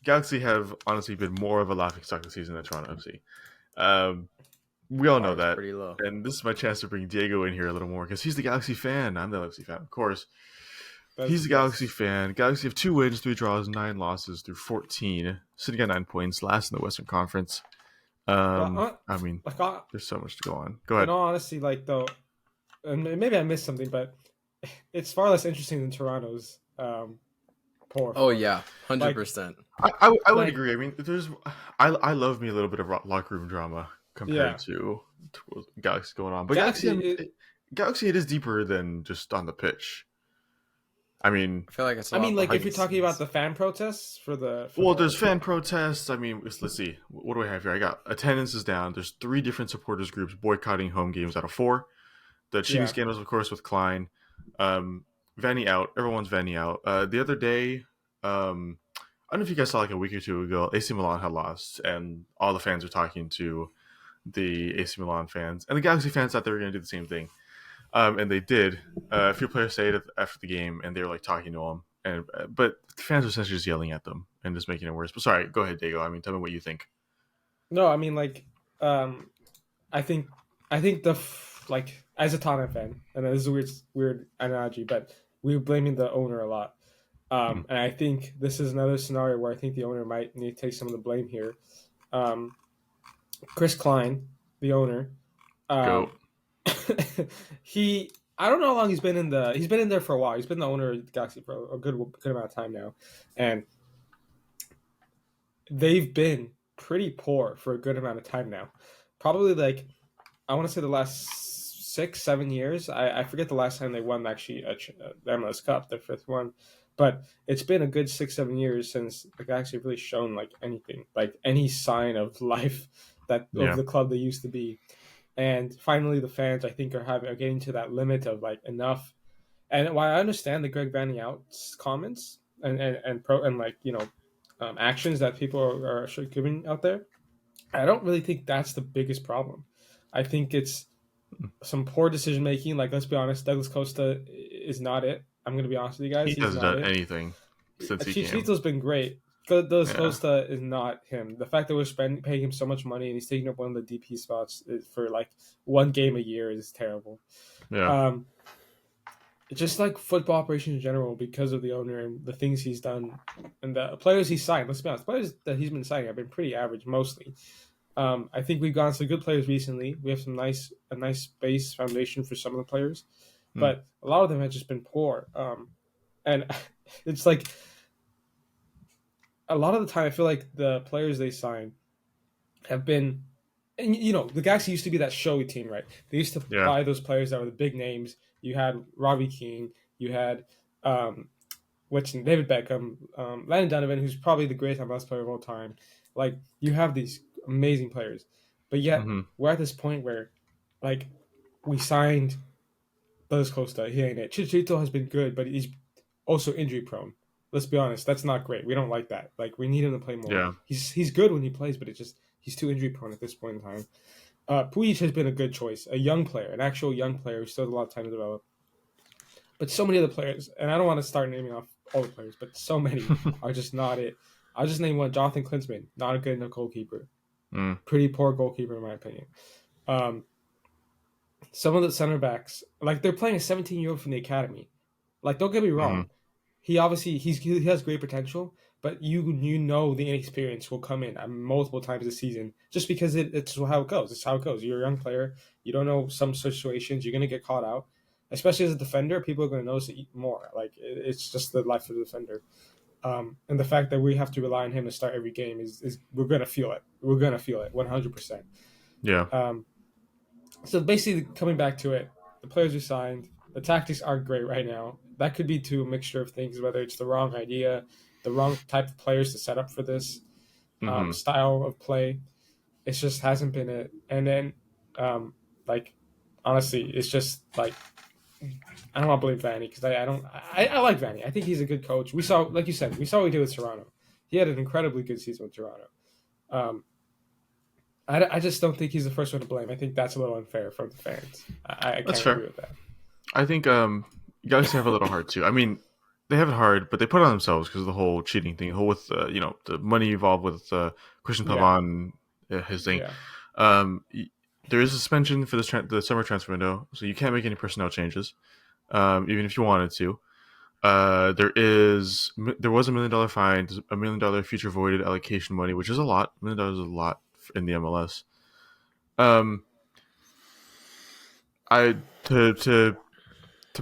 Galaxy have honestly been more of a laughingstock this season than Toronto FC. Um, we all know Bar is that, pretty low. and this is my chance to bring Diego in here a little more because he's the Galaxy fan. I'm the Galaxy fan, of course. He's That's a Galaxy yes. fan. Galaxy have 2 wins, 3 draws, 9 losses through 14, sitting at 9 points, last in the Western Conference. But I mean, like there's so much to go on. Go in ahead. all honesty, like though, and maybe I missed something, but it's far less interesting than Toronto's poor Oh form. yeah, Like 100%. I would like agree. I mean, I love me a little bit of locker room drama compared yeah, to what Galaxy going on, but Galaxy, I Galaxy. mean, Galaxy, it is deeper than just on the pitch. I mean, I feel like it's a I mean, lot like if behind you're the talking about scenes. the fan protests for well, there's the fan protests. I mean, let's see. What do I have here? I got attendance is down. There's 3 different supporters groups boycotting home games out of 4. The cheating yeah scandals, of course, with Klein. Vanny out. Everyone's Vanny out. The other day, I don't know if you guys saw like a week or two ago, AC Milan had lost, and all the fans were talking to the AC Milan fans, and the Galaxy fans thought they were going to do the same thing, and they did. A few players stayed after the game, and they were like talking to them, and but the fans were essentially just yelling at them and just making it worse. But sorry, go ahead, Diego. I mean, tell me what you think. no, I mean like um I think like as a Tottenham fan, and this is a weird analogy, but we were blaming the owner a lot. Hmm. And I think this is another scenario where I think the owner might need to take some of the blame here. Um, Chris Klein, the owner, Go. um, he I don't know how long he's been in there for a while. He's been the owner of the Galaxy for a good amount of time now, and they've been pretty poor for a good amount of time now. Probably like I want to say the last 6 7 years. I forget the last time they won actually the MLS Cup, their fifth one, but it's been a good 6 7 years since the Galaxy have really shown like anything, like any sign of life that of Yeah. the club they used to be. And finally, the fans I think are getting to that limit of like enough. And while I understand the Greg Van Out's comments and like actions that people are actually giving out there, I don't really think that's the biggest problem. I think it's some poor decision making. Like, let's be honest, Douglas Costa is not it. I'm going to be honest with you guys. He He's hasn't not done it. anything since he came. Chicharito's been great. Douglas Yeah. Costa is not him. The fact that we're paying him so much money and he's taking up one of the DP spots for like one game a year is terrible. Yeah. Um, just like football operations in general, because of the owner and the things he's done and the players he's signed. Let's be honest, players that he's been signing have been pretty average mostly. I think we've gotten some good players recently. We have a nice base foundation for some of the players, Hmm. but a lot of them have just been poor. And it's like a lot of the time, I feel like the players they sign have been, and the Galaxy used to be that showy team, right? They used to Yeah. buy those players that were the big names. You had Robbie Keane, you had David Beckham, Landon Donovan, who's probably the greatest MLS player of all time. Like you have these amazing players, but yet Hmm. we're at this point where, like, we signed Douglas Costa. He ain't it. Chicharito has been good, but he's also injury prone. Let's be honest, that's not great. We don't like that. Like we need him to play more. Yeah. He's good when he plays, but he's too injury prone at this point in time. Puig has been a good choice, a young player, an actual young player who still has a lot of time to develop. But so many other players, and I don't want to start naming off all the players, but so many are just not it. I'll just name one: Jonathan Klinsmann, not a good enough goalkeeper, Mm. pretty poor goalkeeper in my opinion. Um, some of the center backs, like they're playing a 17-year-old from the academy. Like, don't get me Hmm. wrong, he obviously he has great potential, but you know the inexperience will come in multiple times this season just because it's how it goes. It's how it goes. You're a young player. You don't know some situations. You're gonna get caught out, especially as a defender. People are gonna notice it more. Like it's just the life of the defender. And the fact that we have to rely on him to start every game is we're gonna feel it. We're gonna feel it 100%. Yeah. So basically, coming back to it, the players we signed, the tactics aren't great right now. That could be to a mixture of things, whether it's the wrong idea, the wrong type of players to set up for this Hmm. style of play. It just hasn't been it. And then, um, like, honestly, it's just like I don't want to blame Vanny because I don't. I like Vanny. I think he's a good coach. We saw, like you said, we saw what he did with Toronto. He had an incredibly good season with Toronto. Um, I just don't think he's the first one to blame. I think that's a little unfair from the fans. I That's can't fair. agree with that. I think you guys have a little hard too. I mean, they have it hard, but they put it on themselves because of the whole cheating thing, the whole with the money involved with Christian Yeah, Pavon, his thing. yeah, Um, there is a suspension for the summer transfer window, so you can't make any personnel changes, even if you wanted to. There was $1 million fine, $1 million future voided allocation money, which is a lot. $1 million is a lot in the MLS. Um, I to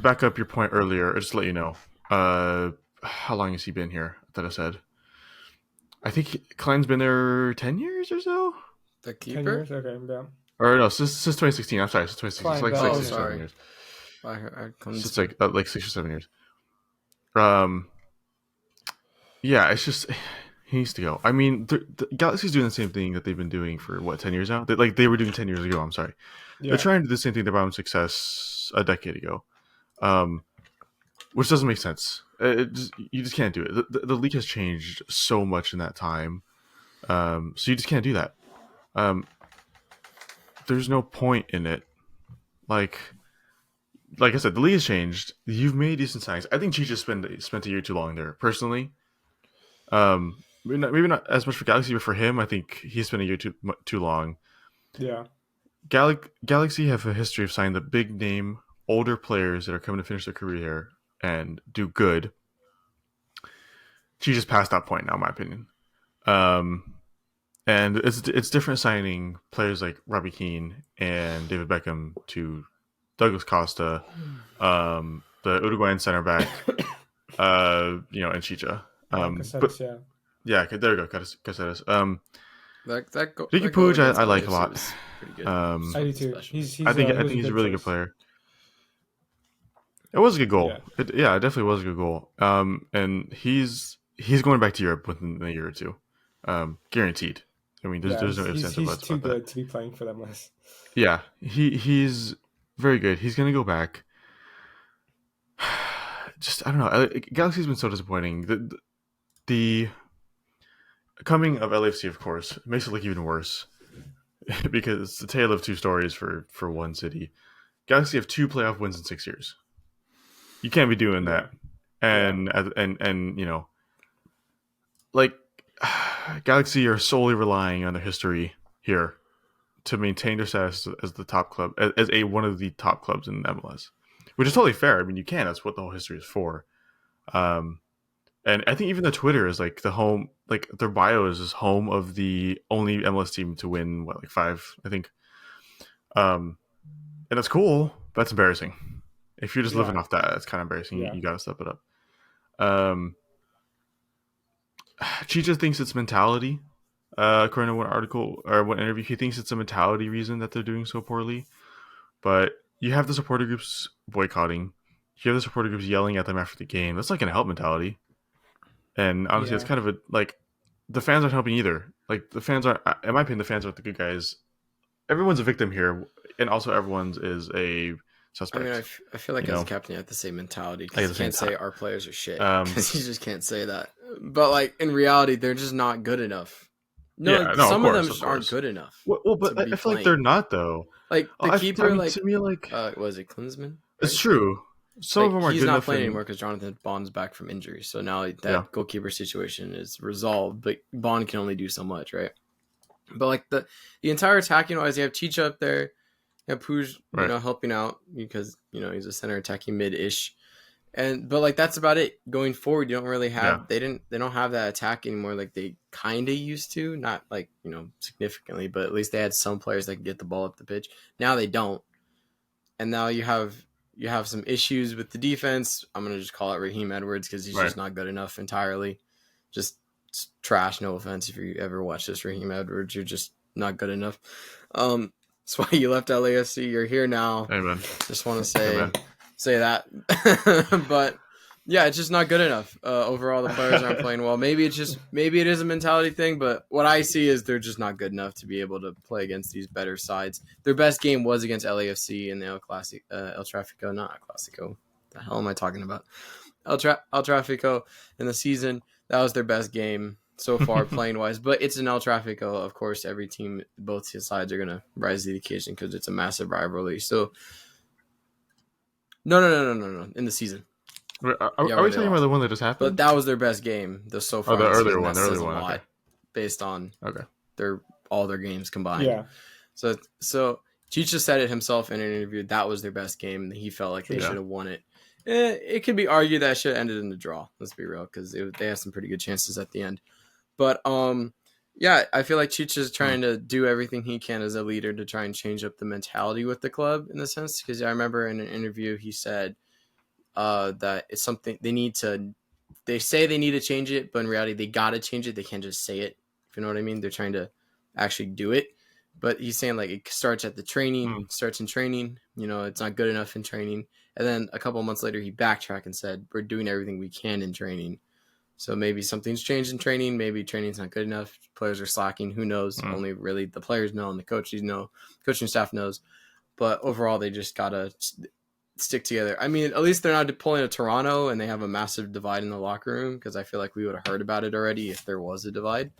back up your point earlier, just to let you know, how long has he been here? That I said, I think Klein's been there 10 years or so, The 10 years. keeper? Okay, yeah. or no, since 2016. I'm sorry, since 2016. It's Klein like Bell six, Oh, is six, it? 7 sorry. years. I So couldn't it's see. like 6 or 7 years. Um, yeah, it's just he needs to go. I mean, the Galaxy's doing the same thing that they've been doing for what 10 years now. They were doing 10 years ago. I'm sorry, they're Yeah, trying to do the same thing about success a decade ago, um, which doesn't make sense. You just can't do it. The league has changed so much in that time, so you just can't do that. Um, there's no point in it. Like like I said, the league has changed. You've made decent signings. I think Cheech spent a year too long there personally. Maybe not as much for Galaxy, but for him, I think he spent a year too long. yeah, Galaxy have a history of signing the big name older players that are coming to finish their career and do good. She just passed that point now, in my opinion. Um, and it's different signing players like Robbie Keane and David Beckham to Douglas Costa, the Uruguayan center back, and Chicha. yeah. But Caceres, yeah, yeah, there we go, Caceres. Ricky That goal Puig, against I like a LAFC lot. was pretty good. Um, I do Something too. special. He I was think a he's a good really good choice. player. It was a good goal. Yeah, Yeah, it definitely was a good goal. And he's going back to Europe within a year or two, guaranteed. I mean, yeah. there's no ifs, ands, or He's buts too about that. good to be playing for them less. Yeah, he's very good. He's gonna go back. Just I don't know. Galaxy's been so disappointing. The coming of LAFC, of course, makes it look even worse because it's the tale of two stories for one city. Galaxy have 2 playoff wins in 6 years. You can't be doing Yeah, that, yeah, and like Galaxy are solely relying on their history here to maintain their status as the top club, as a one of the top clubs in MLS, which is totally fair. I mean, you can. That's what the whole history is for. Um, and I think even the Twitter is like the home, like their bio is home of the only MLS team to win what, like 5, I think. And that's cool, but that's embarrassing. If you're just living yeah, off that, it's kind of embarrassing. yeah, You got to step it up. Um, Chicha thinks it's mentality. According to one article or one interview, he thinks it's a mentality reason that they're doing so poorly. But you have the supporter groups boycotting. You have the supporter groups yelling at them after the game. That's not going to help mentality. And honestly, it's yeah, kind of like the fans aren't helping either. Like the fans aren't, in my opinion, the fans aren't the good guys. Everyone's a victim here, and also everyone's is a I mean, suspect. I feel like You as a know, captain, you have the same mentality at because the you same can't say time. our players are shit Um, because you just can't say that. But like in reality, they're just not good enough. No, yeah, no, some of them of just aren't course. good enough Well, to but be I feel like they're playing. not though. Like the I keeper, mean, like to me, like was it Klinsmann, it's right? true. Some of Like them are he's good not enough, playing and anymore because Jonathan Bond's back from injury. So now yeah, that goalkeeper situation is resolved, but Bond can only do so much, right? But like the entire attacking wise, you have Chicha up there, you have Puig, right, helping out because he's a center attacking mid ish. But like that's about it. Going forward, you don't really yeah, have they don't have that attack anymore like they kinda used to. Not like, significantly, but at least they had some players that could get the ball up the pitch. Now they don't. And now you have some issues with the defense. I'm gonna just call it Raheem Edwards because he's right. just not good enough entirely. Just trash, no offense if you ever watch this Raheem Edwards, you're just not good enough. That's why you left LAFC. You're here now. Amen, Just want to say amen. that. But yeah, it's just not good enough. Overall, the players aren't playing well. Maybe it is a mentality thing, but what I see is they're just not good enough to be able to play against these better sides. Their best game was against LAFC in the El Tráfico, not El Clásico. The hell am I talking about? El Tráfico in the season. That was their best game so far playing wise, but it's an El Tráfico. Of course, every team, both sides are gonna rise to the occasion because it's a massive rivalry. So no, in the season. Yeah, Are where we they talking about lost. the one that just But happened? that was their best game so Oh, far the in the earlier season. one. That The says earlier a one. Okay. lot based on Okay. all their games combined. Yeah, So Chicha said it himself in an interview. That was their best game. And he felt like they Yeah. should have won it. It could be argued that should have ended in a draw. Let's be real, because they had some pretty good chances at the end. But yeah, I feel like Chicha's trying to do everything he can as a leader to try and change up the mentality with the club in the sense. Because I remember in an interview he said that it's something they need to. They say they need to change it, but in reality they gotta change it. They can't just say it. If you know what I mean, they're trying to actually do it. But he's saying like it starts at the training, Mm. starts in training. You know, it's not good enough in training, and then a couple of months later he backtracked and said we're doing everything we can in training. So maybe something's changed in training. Maybe training's not good enough. Players are slacking. Who knows? Mm. Only really the players know and the coaches know. Coaching staff knows. But overall, they just gotta stick together. I mean, at least they're not pulling a Toronto and they have a massive divide in the locker room, because I feel like we would have heard about it already if there was a divide.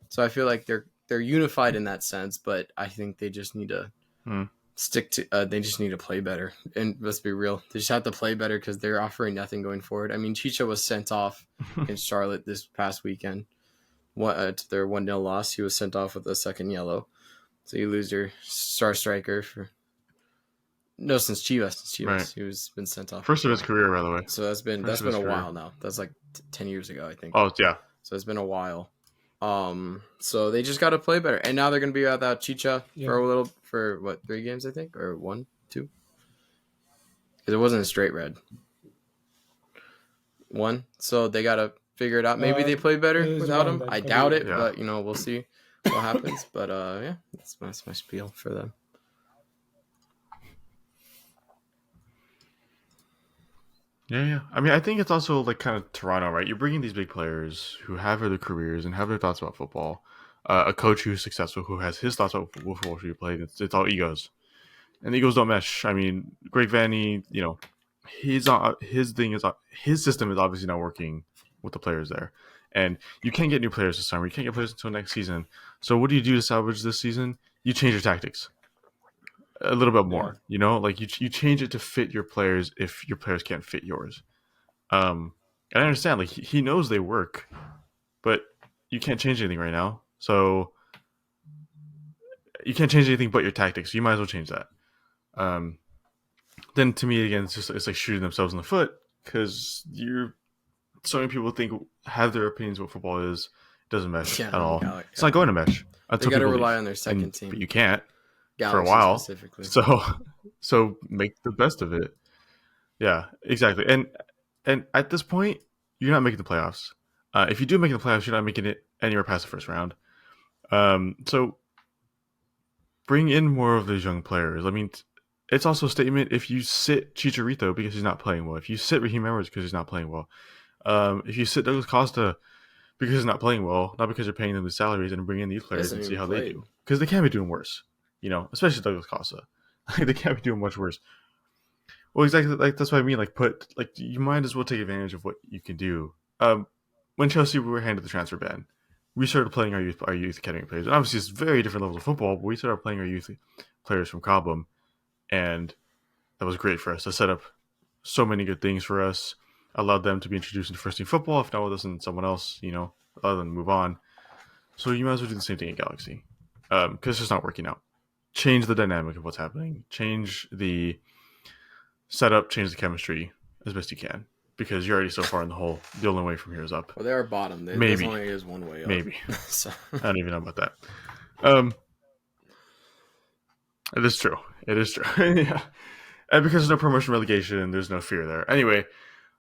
So I feel like they're unified in that sense, but I think they just need to Mm. stick to. They just need to play better. And let's be real, they just have to play better because they're offering nothing going forward. I mean, Chicha was sent off against Charlotte this past weekend. To their 1-0 loss, he was sent off with a second yellow. So you lose your star striker for no since Chivas. Right. He was been sent off First of before. his career, by the way. So that's been First of his a career. while now. That's like 10 years ago, I think. Oh yeah. So it's been a while. So they just got to play better, and now they're going to be without Chicha for what 3 games, I think, or 1, 2, because it wasn't a straight red. 1, so they got to figure it out. Maybe they play better without him. I doubt it, but we'll see what happens. But yeah, that's my spiel for them. Yeah. I mean, I think it's also like kind of Toronto, right? You're bringing these big players who have other careers and have their thoughts about football. A coach who's successful, who has his thoughts about what football should be played. It's all egos, and the egos don't mesh. I mean, Greg Vanny, his thing is his system is obviously not working with the players there, and you can't get new players this summer. You can't get players until next season. So what do you do to salvage this season? You change your tactics a little bit more. Like you change it to fit your players if your players can't fit yours. And I understand, like he knows they work, but you can't change anything right now. So you can't change anything but your tactics. So you might as well change that. Then to me again, it's like shooting themselves in the foot, because you're so many people have their opinions what football is. It doesn't mesh at all. It's not going to mesh. They got to rely on their second team, but you can't Galaxy for a while. Specifically. So make the best of it. Yeah, exactly. And at this point, you're not making the playoffs. If you do make the playoffs, you're not making it anywhere past the first round. So bring in more of those young players. I mean, it's also a statement if you sit Chicharito because he's not playing well. If you sit Raheem Edwards because he's not playing well. If you sit Douglas Costa because he's not playing well, not because you're paying them the salaries, and bring in these players and see how they do. Because they can't be doing worse. Especially Douglas Costa. They can't be doing much worse. Well, exactly. Like that's what I mean. You might as well take advantage of what you can do. When Chelsea were handed the transfer ban, we started playing our youth academy players. And obviously, it's very different levels of football, but we started playing our youth players from Cobham, and that was great for us. That set up so many good things for us. Allowed them to be introduced into first team football. If not with us and someone else, allowed them to move on. So you might as well do the same thing at Galaxy, because it's just not working out. Change the dynamic of what's happening. Change the setup. Change the chemistry as best you can, because you're already so far in the hole. The only way from here is up. Well, they are bottom. Maybe only is one way up. Maybe. So. I don't even know about that. It is true. Yeah. And because there's no promotion relegation, there's no fear there. Anyway,